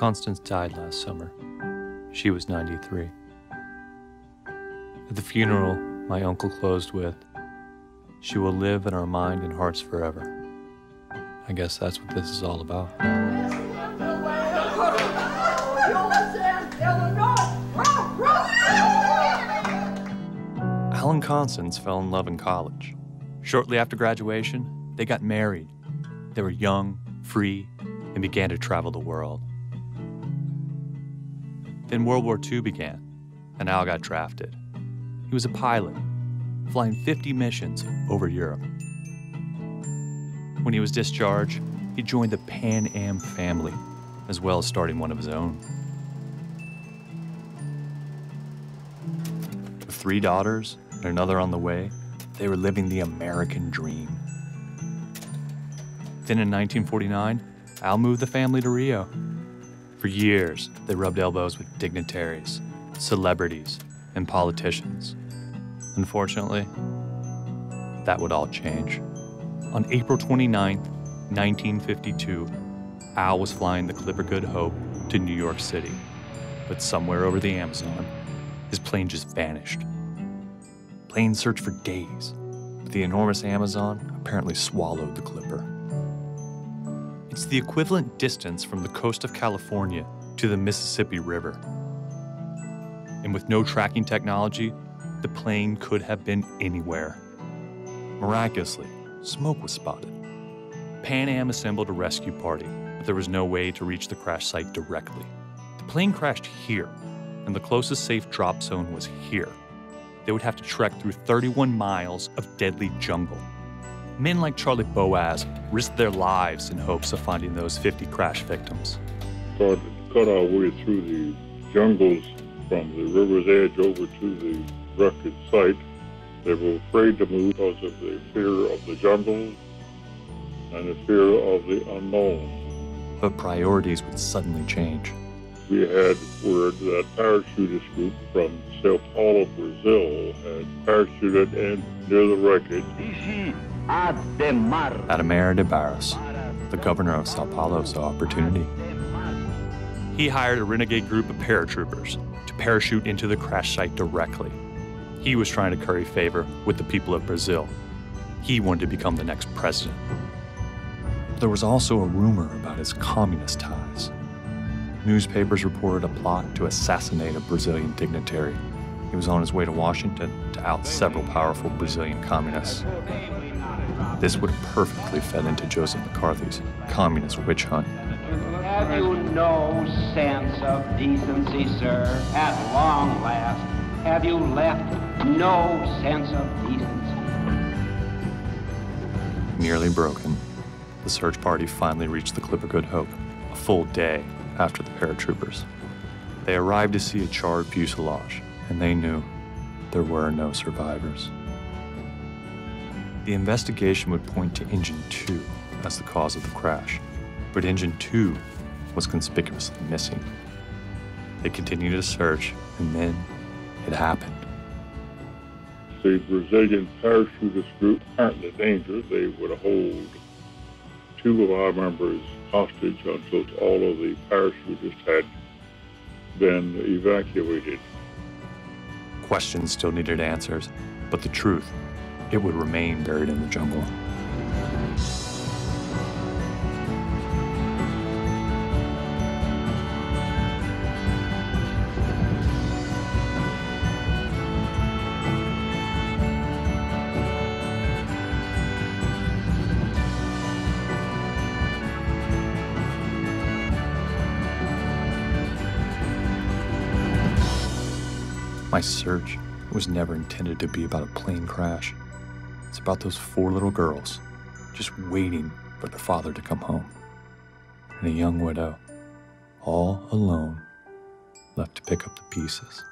Constance died last summer. She was 93. At the funeral, my uncle closed with, "She will live in our mind and hearts forever." I guess that's what this is all about. Al and Constance fell in love in college. Shortly after graduation, they got married. They were young, free, and began to travel the world. Then World War II began, and Al got drafted. He was a pilot, flying 50 missions over Europe. When he was discharged, he joined the Pan Am family, as well as starting one of his own. With 3 daughters and another on the way, they were living the American dream. Then in 1949, Al moved the family to Rio. For years, they rubbed elbows with dignitaries, celebrities, and politicians. Unfortunately, that would all change. On April 29, 1952, Al was flying the Clipper Good Hope to New York City, but somewhere over the Amazon, his plane just vanished. Planes searched for days, but the enormous Amazon apparently swallowed the Clipper. It's the equivalent distance from the coast of California to the Mississippi River. And with no tracking technology, the plane could have been anywhere. Miraculously, smoke was spotted. Pan Am assembled a rescue party, but there was no way to reach the crash site directly. The plane crashed here, and the closest safe drop zone was here. They would have to trek through 31 miles of deadly jungle. Men like Charlie Boaz risked their lives in hopes of finding those 50 crash victims. Started to cut our way through the jungles from the river's edge over to the wreckage site. They were afraid to move because of the fear of the jungle and the fear of the unknown. But priorities would suddenly change. We had word that a parachutist group from Sao Paulo, Brazil, had parachuted in near the wreckage. Ademar de Barros, the governor of Sao Paulo, saw opportunity. He hired a renegade group of paratroopers to parachute into the crash site directly. He was trying to curry favor with the people of Brazil. He wanted to become the next president. There was also a rumor about his communist ties. Newspapers reported a plot to assassinate a Brazilian dignitary. He was on his way to Washington to out several powerful Brazilian communists. This would have perfectly fed into Joseph McCarthy's communist witch hunt. Have you no sense of decency, sir? At long last, have you left no sense of decency? Nearly broken, the search party finally reached the Clipper Good Hope, a full day after the paratroopers. They arrived to see a charred fuselage, and they knew there were no survivors. The investigation would point to Engine 2 as the cause of the crash, but Engine 2 was conspicuously missing. They continued to search, and then it happened. The Brazilian parachutist group aren't in danger. They would hold 2 of our members hostage until all of the parachutists had been evacuated. Questions still needed answers, but the truth, it would remain buried in the jungle. My search was never intended to be about a plane crash. It's about those 4 little girls just waiting for their father to come home. And a young widow, all alone, left to pick up the pieces.